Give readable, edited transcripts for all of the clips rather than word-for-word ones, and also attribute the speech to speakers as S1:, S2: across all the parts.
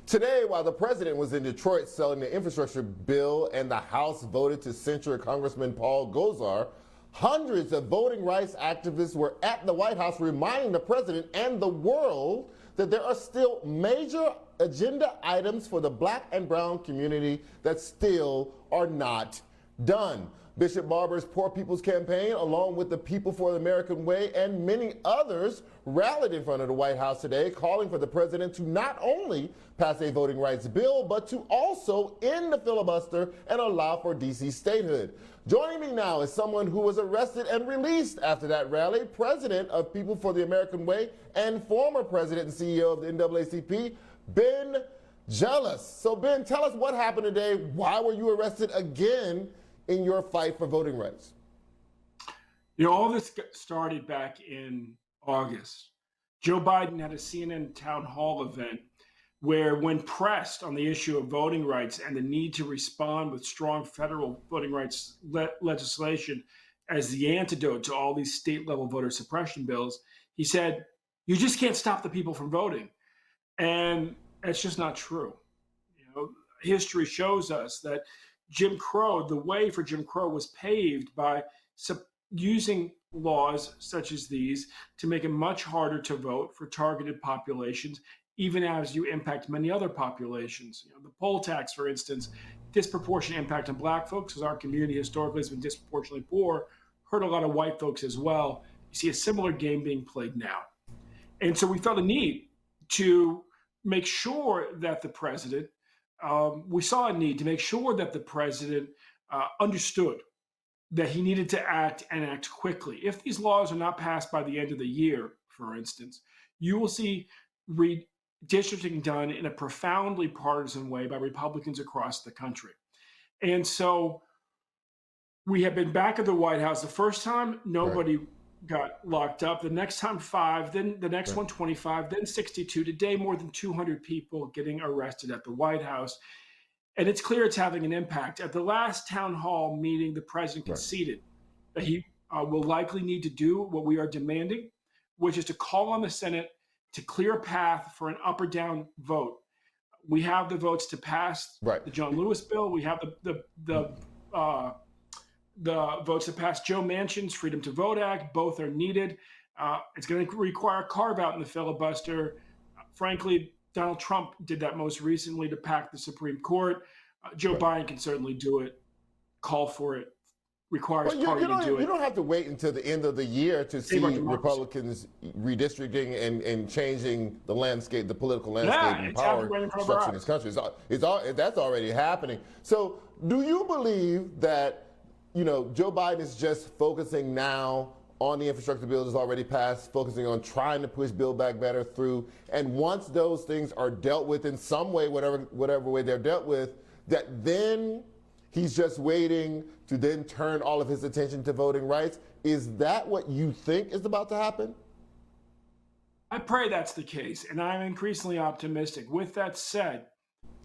S1: Today, while the president was in Detroit selling the infrastructure bill and the House voted to censure Congressman Paul Gosar, hundreds of voting rights activists were at the White House reminding the president and the world that there are still major agenda items for the black and brown community that still are not done. Bishop Barber's Poor People's Campaign, along with the People for the American Way and many others, rallied in front of the White House today, calling for the president to not only pass a voting rights bill, but to also end the filibuster and allow for D.C. statehood. Joining me now is someone who was arrested and released after that rally, president of People for the American Way and former president and CEO of the NAACP, Ben Jealous. So Ben, tell us what happened today. Why were you arrested again in your fight for voting rights?
S2: All this started back in August. Joe Biden had a CNN town hall event where, when pressed on the issue of voting rights and the need to respond with strong federal voting rights legislation as the antidote to all these state-level voter suppression bills, he said, "You just can't stop the people from voting." And that's just not true. History shows us that Jim Crow, the way for Jim Crow was paved by using laws such as these to make it much harder to vote for targeted populations, even as you impact many other populations. The poll tax, for instance, disproportionate impact on black folks, because our community historically has been disproportionately poor, hurt a lot of white folks as well. You see a similar game being played now. And so we felt a need to make sure that the president, we saw a need to make sure that the president understood that he needed to act and act quickly. If these laws are not passed by the end of the year, for instance, you will see redistricting done in a profoundly partisan way by Republicans across the country. And so we have been back at the White House. The first time, nobody got locked up. The next time, 5. Then the next one, 25. Then 62. Today, more than 200 people getting arrested at the White House. And it's clear it's having an impact. At the last town hall meeting, the president conceded that he will likely need to do what we are demanding, which is to call on the Senate to clear a path for an up or down vote. We have the votes to pass the John Lewis bill. We have the votes to pass Joe Manchin's Freedom to Vote Act. Both are needed. It's going to require a carve-out in the filibuster. Frankly, Donald Trump did that most recently to pack the Supreme Court. Joe Biden can certainly do it. Call for it. Requires party to do it.
S1: You don't have to wait until the end of the year to see Republicans redistricting and changing the landscape, the political landscape and power structure in this country. That's already happening. So do you believe that Joe Biden is just focusing now on the infrastructure bill that's already passed, focusing on trying to push Build Back Better through, and once those things are dealt with in some way, whatever way they're dealt with, that then he's just waiting to then turn all of his attention to voting rights? Is that what you think is about to happen?
S2: I pray that's the case, and I'm increasingly optimistic. With that said,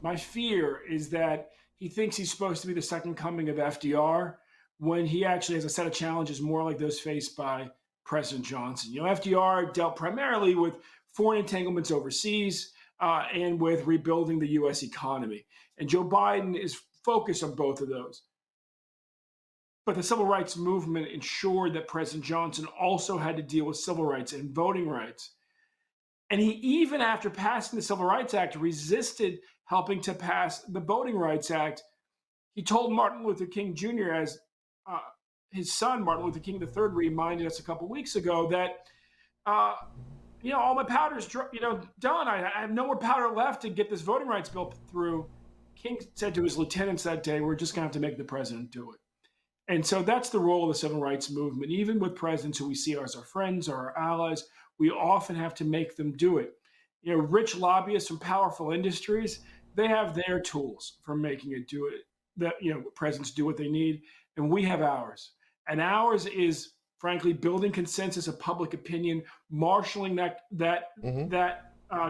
S2: my fear is that he thinks he's supposed to be the second coming of FDR, when he actually has a set of challenges more like those faced by President Johnson. FDR dealt primarily with foreign entanglements overseas and with rebuilding the U.S. economy. And Joe Biden is focused on both of those. But the civil rights movement ensured that President Johnson also had to deal with civil rights and voting rights. And he, even after passing the Civil Rights Act, resisted helping to pass the Voting Rights Act. He told Martin Luther King Jr., as his son, Martin Luther King III, reminded us a couple weeks ago, that, all my powder's, done. I have no more powder left to get this voting rights bill through. King said to his lieutenants that day, "We're just going to have to make the president do it." And so that's the role of the civil rights movement. Even with presidents who we see as our friends or our allies, we often have to make them do it. Rich lobbyists from powerful industries, they have their tools for making it do it. That presidents do what they need, and we have ours. And ours is, frankly, building consensus of public opinion, marshaling that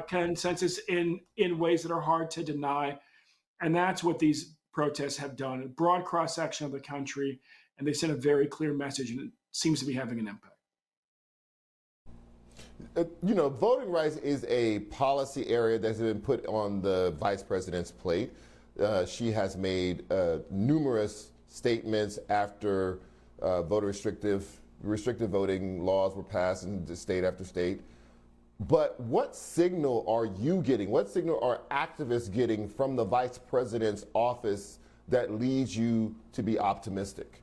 S2: consensus in ways that are hard to deny. And that's what these protests have done. A broad cross-section of the country, and they sent a very clear message, and it seems to be having an impact.
S1: You know, voting rights is a policy area that's been put on the vice president's plate. She has made numerous statements after voter restrictive voting laws were passed in state after state. But what signal are you getting? What signal are activists getting from the vice president's office that leads you to be optimistic?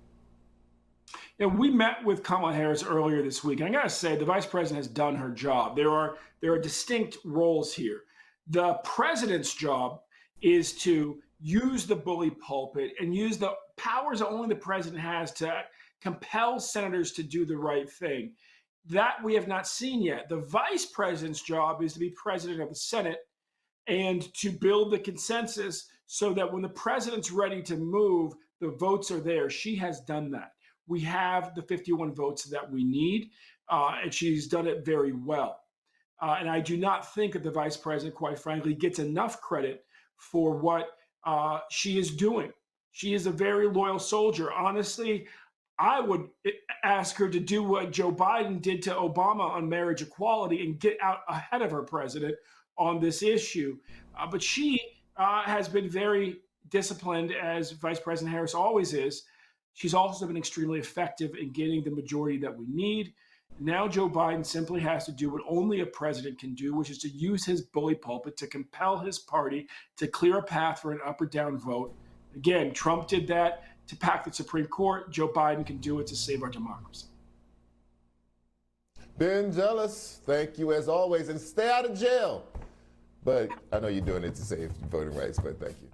S2: Yeah, we met with Kamala Harris earlier this week, and I gotta say, the vice president has done her job. There are distinct roles here. The president's job is to use the bully pulpit and use the powers that only the president has to compel senators to do the right thing. That we have not seen yet. The vice president's job is to be president of the Senate and to build the consensus so that when the president's ready to move, the votes are there. She has done that. We have the 51 votes that we need, and she's done it very well. And I do not think that the vice president, quite frankly, gets enough credit for what she is doing. She is a very loyal soldier. Honestly, I would ask her to do what Joe Biden did to Obama on marriage equality and get out ahead of her president on this issue. But she has been very disciplined, as Vice President Harris always is. She's also been extremely effective in getting the majority that we need. Now Joe Biden simply has to do what only a president can do, which is to use his bully pulpit to compel his party to clear a path for an up or down vote. Again, Trump did that to pack the Supreme Court. Joe Biden can do it to save our democracy.
S1: Ben Jealous, thank you as always, and stay out of jail. But I know you're doing it to save voting rights, but thank you.